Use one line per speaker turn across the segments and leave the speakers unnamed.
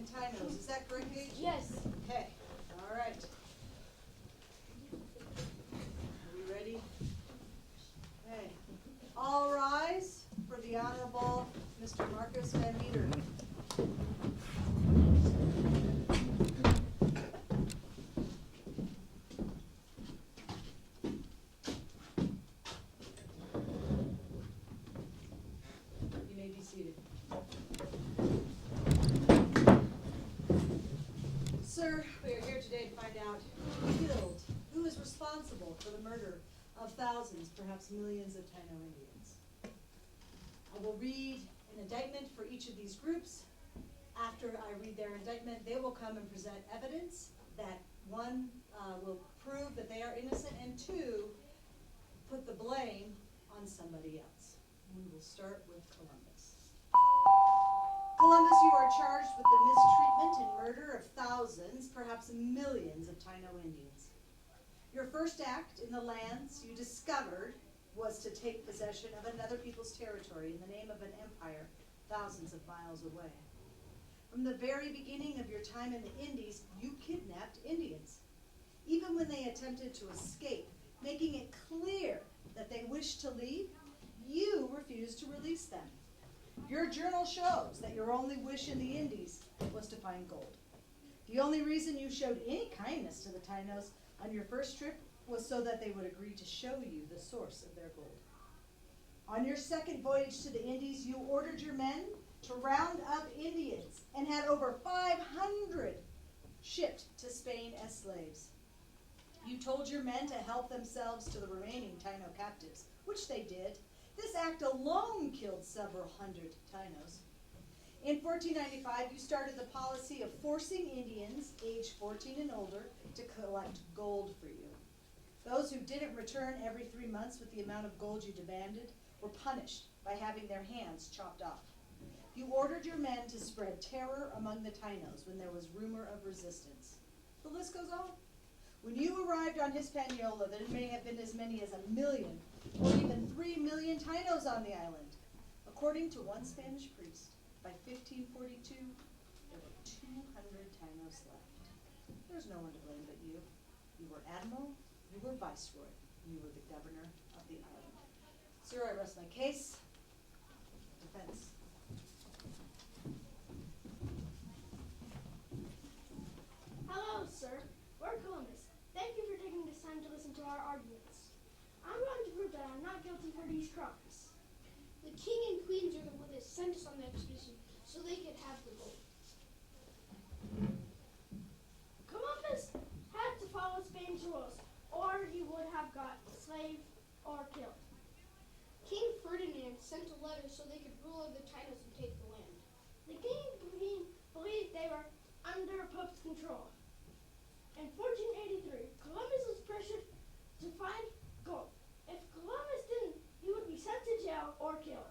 and Tainos. Is that correct, Paige?
Yes.
Okay, all right. Are we ready? Okay. All rise for the Honorable Mr. Marcus Van Meter. You may be seated. Sir, we are here today to find out who is responsible for the murder of thousands, perhaps millions of Taino Indians. I will read an indictment for each of these groups. After I read their indictment, they will come and present evidence that one, will prove that they are innocent, and two, put the blame on somebody else. We will start with Columbus. Columbus, you are charged with the mistreatment and murder of thousands, perhaps millions of Taino Indians. Your first act in the lands you discovered was to take possession of another people's territory in the name of an empire thousands of miles away. From the very beginning of your time in the Indies, you kidnapped Indians. Even when they attempted to escape, making it clear that they wished to leave, you refused to release them. Your journal shows that your only wish in the Indies was to find gold. The only reason you showed any kindness to the Tainos on your first trip was so that they would agree to show you the source of their gold. On your second voyage to the Indies, you ordered your men to round up Indians and had over 500 shipped to Spain as slaves. You told your men to help themselves to the remaining Taino captives, which they did. This act alone killed several hundred Tainos. In 1495, you started the policy of forcing Indians aged 14 and older to collect gold for you. Those who didn't return every 3 months with the amount of gold you demanded were punished by having their hands chopped off. You ordered your men to spread terror among the Tainos when there was rumor of resistance. The list goes on. When you arrived on Hispaniola, there may have been as many as 1 million or even 3 million Tainos on the island. According to one Spanish priest, by 1542, there were 200 Tainos left. There's no one to blame but you. You were admiral, you were viceroy, you were the governor of the island. Sir, I rest my case. Defense.
Hello, sir. We're Columbus. Thank you for taking this time to listen to our arguments. I'm going to prove that I'm not guilty for these crimes. The king and queens are the ones that sent us on the expedition so they could have the gold. Columbus had to follow Spain's rules, or he would have got enslaved or killed. King Ferdinand sent a letter so they could rule over the Tainos and take the land. The king and queen believed they were under Pope's control. In 1483, Columbus was pressured to find gold. If Columbus didn't, he would be sent to jail or killed.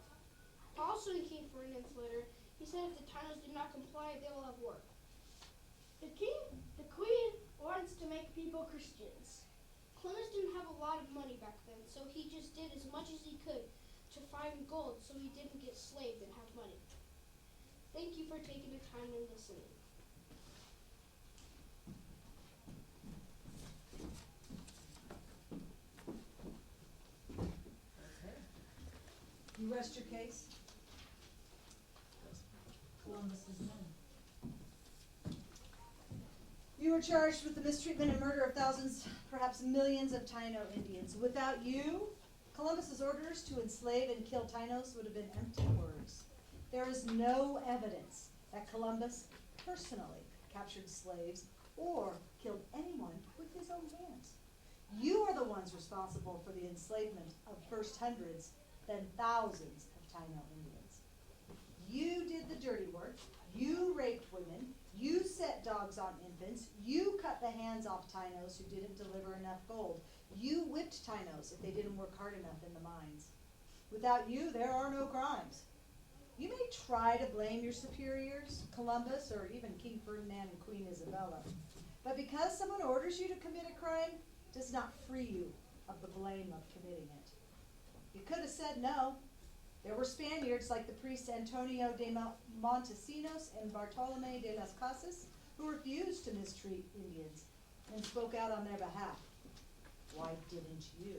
Also in King Ferdinand's letter, he said if the Tainos did not comply, they will have war. The queen wants to make people Christians. Columbus didn't have a lot of money back then, so he just did as much as he could to find gold so he didn't get slaved and have money. Thank you for taking the time and listening.
You rest your case. Columbus is done. You were charged with the mistreatment and murder of thousands, perhaps millions of Taino Indians. Without you, Columbus's orders to enslave and kill Tainos would have been empty words. There is no evidence that Columbus personally captured slaves or killed anyone with his own hands. You are the ones responsible for the enslavement of first hundreds, then thousands of Taino Indians. You did the dirty work. You raped women. You set dogs on infants. You cut the hands off Tainos who didn't deliver enough gold. You whipped Tainos if they didn't work hard enough in the mines. Without you, there are no crimes. You may try to blame your superiors, Columbus, or even King Ferdinand and Queen Isabella, but because someone orders you to commit a crime does not free you of the blame of committing it. You could have said no. There were Spaniards like the priests Antonio de Montesinos and Bartolome de las Casas who refused to mistreat Indians and spoke out on their behalf. Why didn't you?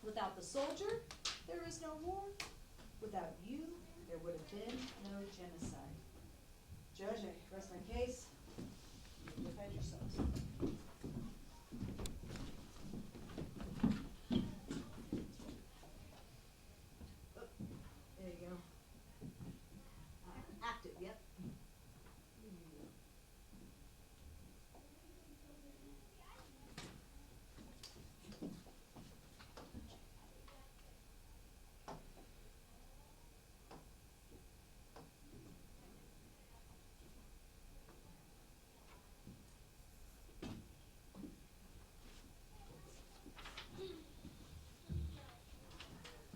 Without the soldier, there is no war. Without you, there would have been no genocide. Judge, I rest my case. You defend yourselves. Oh, there you go. Active, yep.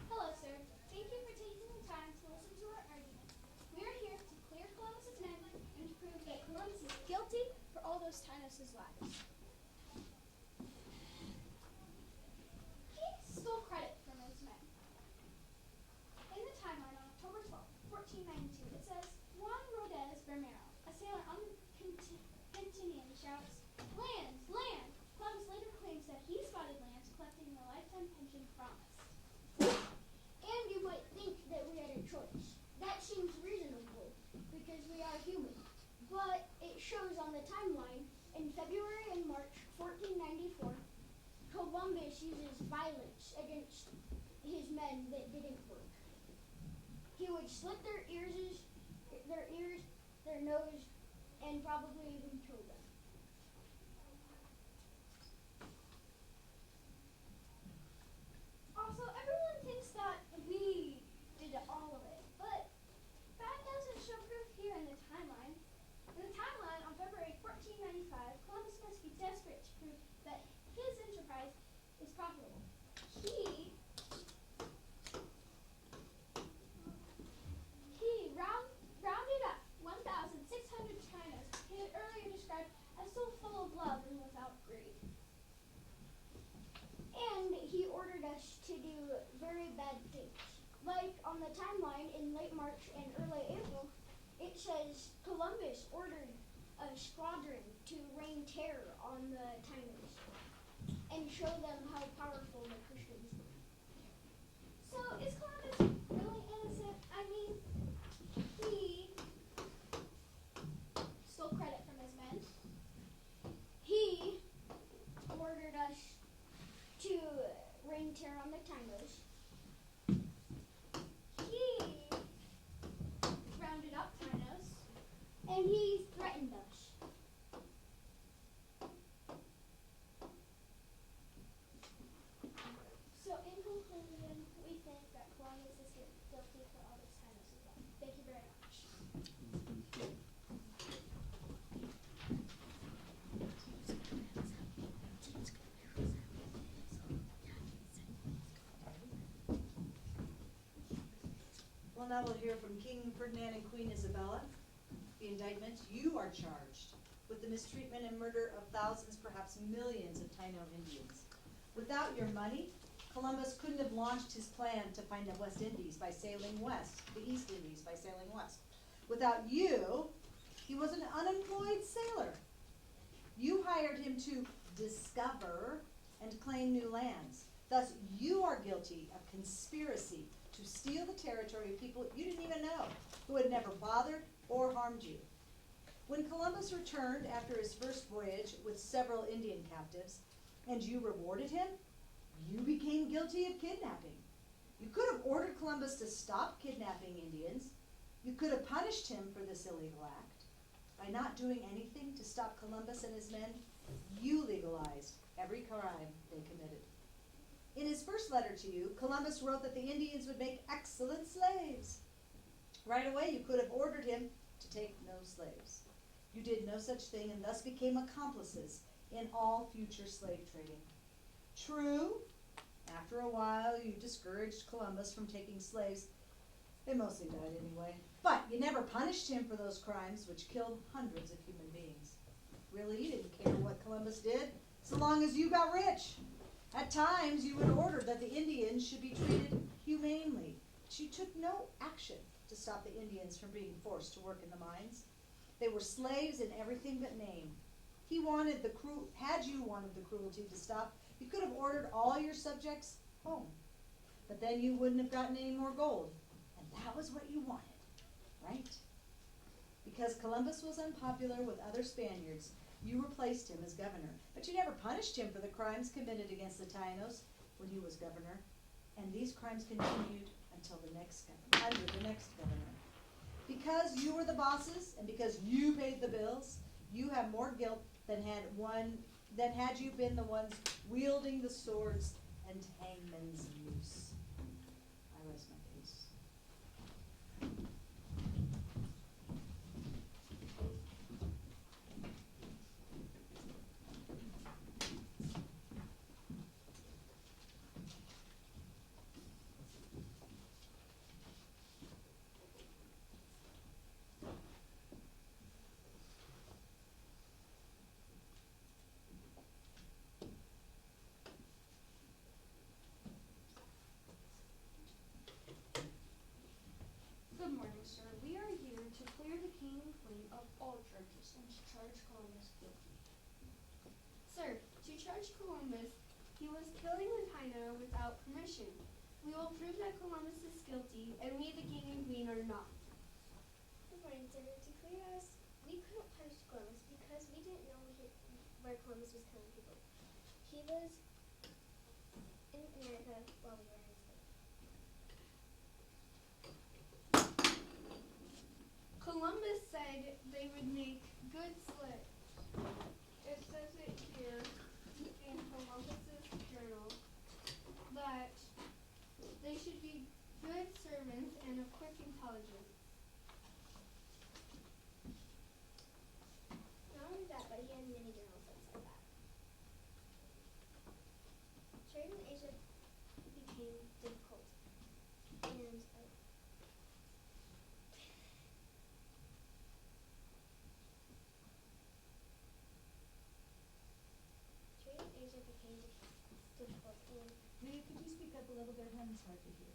Hello, sir. Thank you for taking the time to listen to our argument. We are here to clear Columbus's name and to prove that Columbus is guilty for all those Tainos' lives. He stole credit from his men. In the timeline on October 12, 1492, it says, Juan Rodez Bermero, a sailor on the Quintinian, shouts, "Land! Land!" Columbus later claims that he spotted lands collecting the lifetime pension promised.
And you might think that we had a choice. That seems reasonable because we are human. But it shows on the timeline in February and March 1494, Columbus uses violence against his men that didn't work. He would slit their ears, their nose, and probably even kill them.
Also, everyone thinks that we did all of it, but that doesn't show proof here in the timeline. In the timeline on February 1495, Columbus must be desperate to prove that his enterprise is profitable. He rounded up 1,600 Chinas he had earlier described as so full of love and without greed.
And he ordered us to do very bad things. Like on the timeline in late March and early April, it says Columbus ordered a squadron to rain terror on the Tainos and show them how powerful the Christians were.
So is Columbus really innocent? I mean, he stole credit from his men.
He ordered us to rain terror on the Tainos.
He rounded up Tainos.
And he threatened us.
So in conclusion, we think that Columbus is guilty for all those Tainos as well. Thank you very much.
Well, now we'll hear from King Ferdinand and Queen Isabella. The indictment, you are charged with the mistreatment and murder of thousands, perhaps millions of Taino Indians. Without your money, Columbus couldn't have launched his plan to find the West Indies by sailing west, the East Indies by sailing west. Without you, he was an unemployed sailor. You hired him to discover and claim new lands. Thus, you are guilty of conspiracy to steal the territory of people you didn't even know, who had never bothered or harmed you. When Columbus returned after his first voyage with several Indian captives, and you rewarded him, you became guilty of kidnapping. You could have ordered Columbus to stop kidnapping Indians. You could have punished him for this illegal act. By not doing anything to stop Columbus and his men, you legalized every crime they committed. In his first letter to you, Columbus wrote that the Indians would make excellent slaves. Right away, you could have ordered him to take no slaves. You did no such thing and thus became accomplices in all future slave trading. True, after a while you discouraged Columbus from taking slaves. They mostly died anyway. But you never punished him for those crimes which killed hundreds of human beings. Really, you didn't care what Columbus did, so long as you got rich. At times, you would order that the Indians should be treated humanely, she took no action to stop the Indians from being forced to work in the mines. They were slaves in everything but name. Had you wanted the cruelty to stop, you could have ordered all your subjects home. But then you wouldn't have gotten any more gold. And that was what you wanted, right? Because Columbus was unpopular with other Spaniards, you replaced him as governor. But you never punished him for the crimes committed against the Taínos when he was governor. And these crimes continued until under the next governor. Because you were the bosses and because you paid the bills, you have more guilt than had you been the ones wielding the swords and hangman's noose. I rest my case.
Good morning, sir. We are here to clear the king and queen of all charges and to charge Columbus guilty.
Sir, to charge Columbus, he was killing the Taino without permission. We will prove that Columbus is guilty, and we, the king and queen, are not.
Good morning, sir. To clear us, we couldn't punish Columbus because we didn't know where Columbus was killing people. He was in America while we were enslaved.
Columbus said they would make good slaves. It says it here in Columbus's journal that they should be good servants and of quick intelligence.
Not only that, but he had many journals that said that. Trade in Asia became difficult, and trade in Asia became difficult, and
Could you speak up a little bit, hon? It's hard to hear.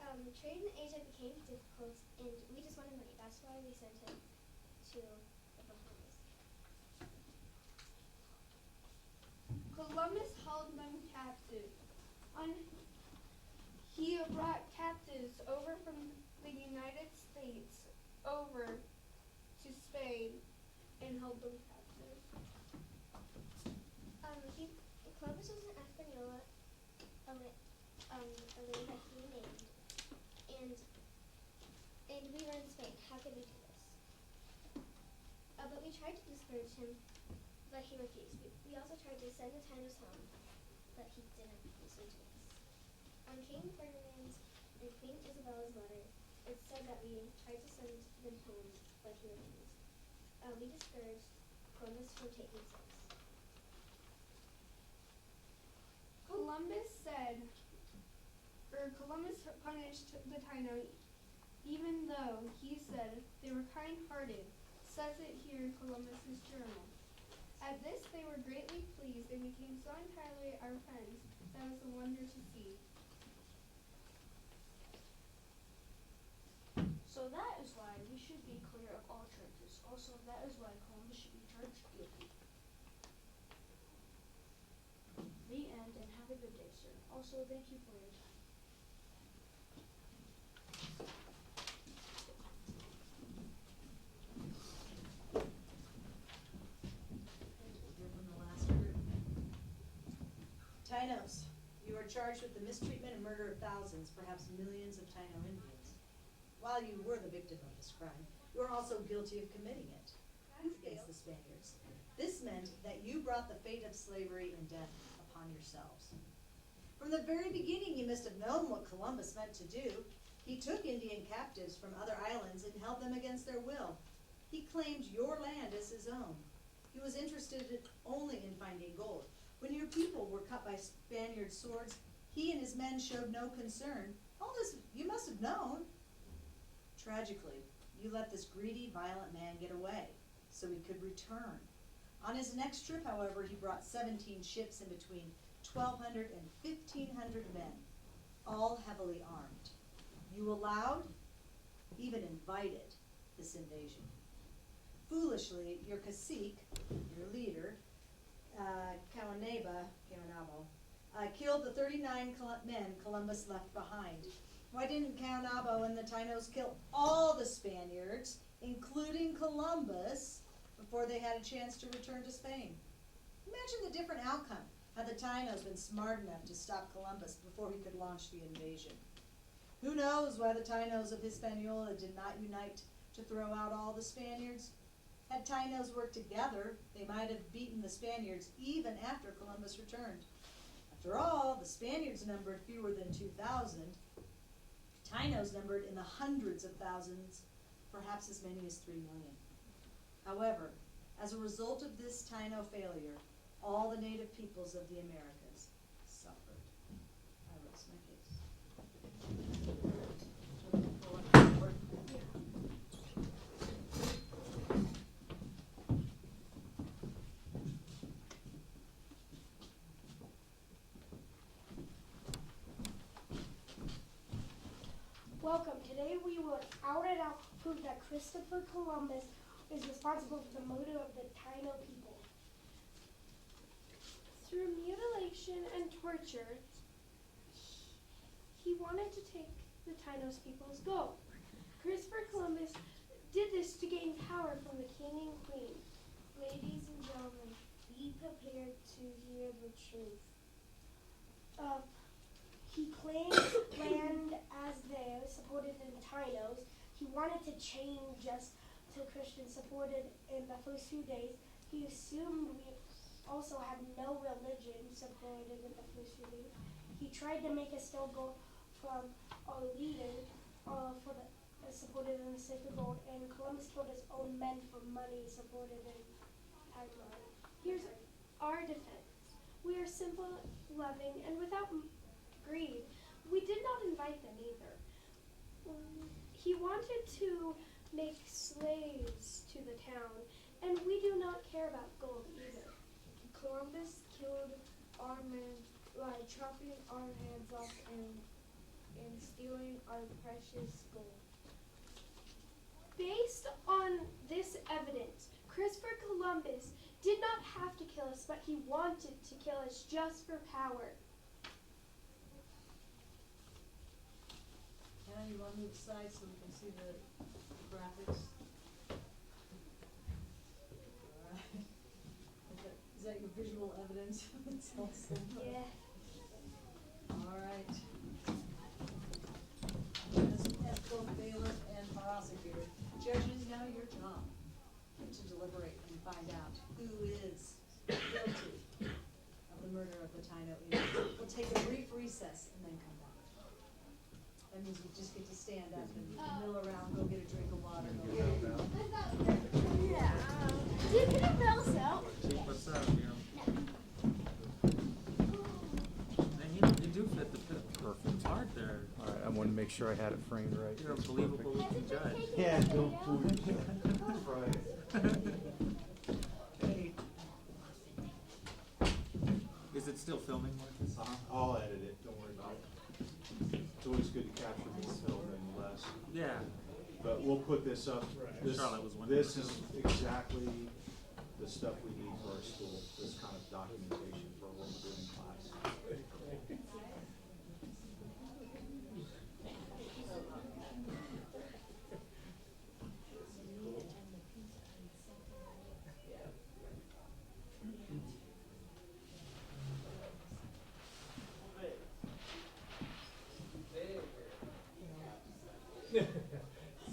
trade in Asia became difficult, and we just wanted money. That's why we sent him to the Bahamas.
Columbus held them captive. He brought captives over from the United States over to Spain and held them captive.
Columbus was in Hispaniola, a land that he named, and we were in Spain. How could we do this? But we tried to discourage him, but he refused. We also tried to send the Tainos home, but he didn't listen to us. On King Ferdinand's and Queen Isabella's letter, it said that we tried to send them home, but he refused. We discouraged Columbus from taking slaves.
Columbus punished the Taino even though he said they were kind-hearted, says it here in Columbus's journal. At this they were greatly pleased and became so entirely our friends that was a wonder to see.
So that is why we should be clear of all charges. Also, that is why Columbus should be charged guilty. The end, and have a good day, sir. Also, thank you for your time.
Hear from the last group. Tainos, you are charged with the mistreatment and murder of thousands, perhaps millions of Taino Indians. While you were the victim of this crime, you are also guilty of committing it against the Spaniards. This meant that you brought the fate of slavery and death upon yourselves. From the very beginning, you must have known what Columbus meant to do. He took Indian captives from other islands and held them against their will. He claimed your land as his own. He was interested only in finding gold. When your people were cut by Spaniard swords, he and his men showed no concern. All this you must have known. Tragically, you let this greedy, violent man get away, so he could return. On his next trip, however, he brought 17 ships in between 1,200 and 1,500 men, all heavily armed. You allowed, even invited, this invasion. Foolishly, your cacique, your leader, Caonabo, killed the 39 men Columbus left behind. Why didn't Caonabo and the Tainos kill all the Spaniards, including Columbus, before they had a chance to return to Spain? Imagine the different outcome had the Tainos been smart enough to stop Columbus before he could launch the invasion. Who knows why the Tainos of Hispaniola did not unite to throw out all the Spaniards? Had Tainos worked together, they might have beaten the Spaniards even after Columbus returned. After all, the Spaniards numbered fewer than 2,000. Tainos numbered in the hundreds of thousands, perhaps as many as 3 million. However, as a result of this Taino failure, all the native peoples of the Americas suffered. I rest my case.
Welcome. Today we will out and out prove that Christopher Columbus is responsible for the murder of the Taino people. Through mutilation and torture, he wanted to take the Tainos people's gold. Christopher Columbus did this to gain power from the king and queen.
Ladies and gentlemen, be prepared to hear the truth.
He claimed land as theirs, supported in Tainos. He wanted to change us to Christian supported in the first few days. He assumed we also had no religion supported in the first few days. He tried to make us still go from our leader for the supported in the sacred gold, and Columbus killed his own men for money supported in Taiwan. Here's our defense. We are simple, loving, and without greed. We did not invite them either. He wanted to make slaves to the town, and we do not care about gold either.
Columbus killed our men by chopping our hands off and stealing our precious gold.
Based on this evidence, Christopher Columbus did not have to kill us, but he wanted to kill us just for power.
Now you want to move aside so we can see the graphics? Alright. Is that your visual evidence? It's all simple.
Yeah.
Alright. As both bailiff and prosecutor, judges, now your job to deliberate and find out who is guilty of the murder of the Taino Indians. We'll take a brief recess and then come back. That means we just get to stand up and mill around, go get a drink of water.
Yeah. Dude, can you bail us out?
What's up, you know? Man, you do fit the perfect. It's hard there.
All right, I wanted to make sure I had it framed right.
You're a
It's
believable
perfect.
looking judge.
Yeah, don't fool yourself. Right.
Hey,
Is it still filming, Marcus?
I'll edit it, don't worry about it. It's always good to capture more film than less.
Yeah.
But we'll put this up. This,
Charlotte was wondering
this is exactly the stuff we need for our school, this kind of documentation for what we're doing in class.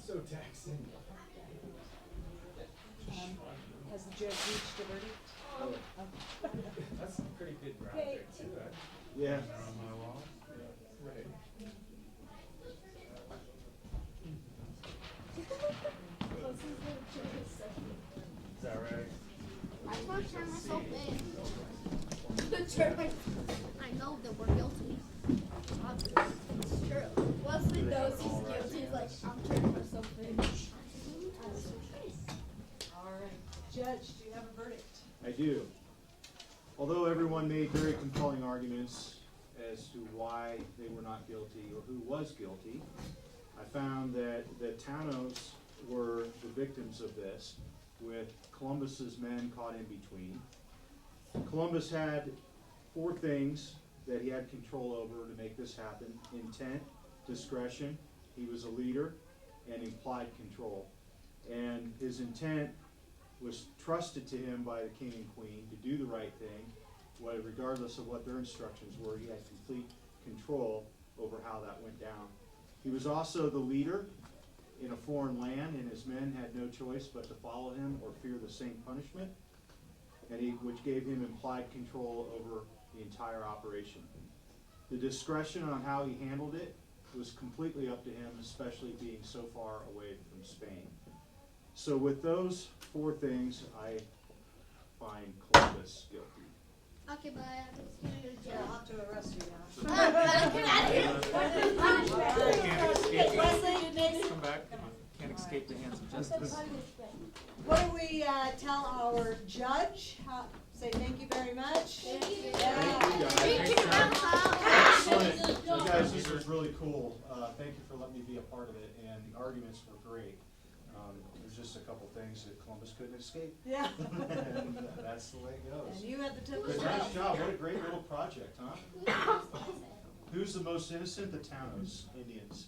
So taxing.
has the judge reached a verdict?
That's a pretty good
Okay.
graphic too.
Yeah.
On my wall. Right. Is that right?
I want to turn myself in. I know that we're guilty. It's true. Wesley knows he's guilty. He's like, I'm turning myself in.
All right. Judge, do you have a verdict?
I do. Although everyone made very compelling arguments as to why they were not guilty or who was guilty, I found that the Taunos were the victims of this, with Columbus's men caught in between. Columbus had 4 things that he had control over to make this happen: intent, discretion, he was a leader, and implied control. And his intent was trusted to him by the king and queen to do the right thing, regardless of what their instructions were. He had complete control over how that went down. He was also the leader in a foreign land, and his men had no choice but to follow him or fear the same punishment, which gave him implied control over the entire operation. The discretion on how he handled it was completely up to him, especially being so far away from Spain. So with those 4 things, I find Columbus guilty.
Okay, bye. I'm just gonna go to
Yeah,
jail.
I'll have to arrest you now.
Can't escape.
Wesley, next,
Come back. Can't escape the hands of justice.
what do we tell our judge? Say thank you very much.
Thank you.
Yeah.
Excellent. You guys, this was really cool. Thank you for letting me be a part of it, and the arguments were great. There's just a couple things that Columbus couldn't escape,
Yeah.
and that's the way it
And
goes.
you had the tip.
But nice job. What a great little project, huh? Who's the most innocent? The Taunos Indians.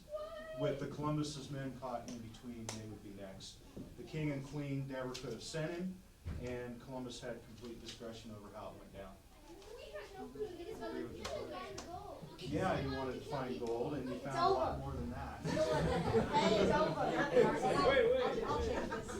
With the Columbus's men caught in between, they would be next. The king and queen never could have sent him, and Columbus had complete discretion over how it went down. Yeah, he wanted to find gold, and he found a lot more than that.
Wait,
Wait, wait.
I'll take this.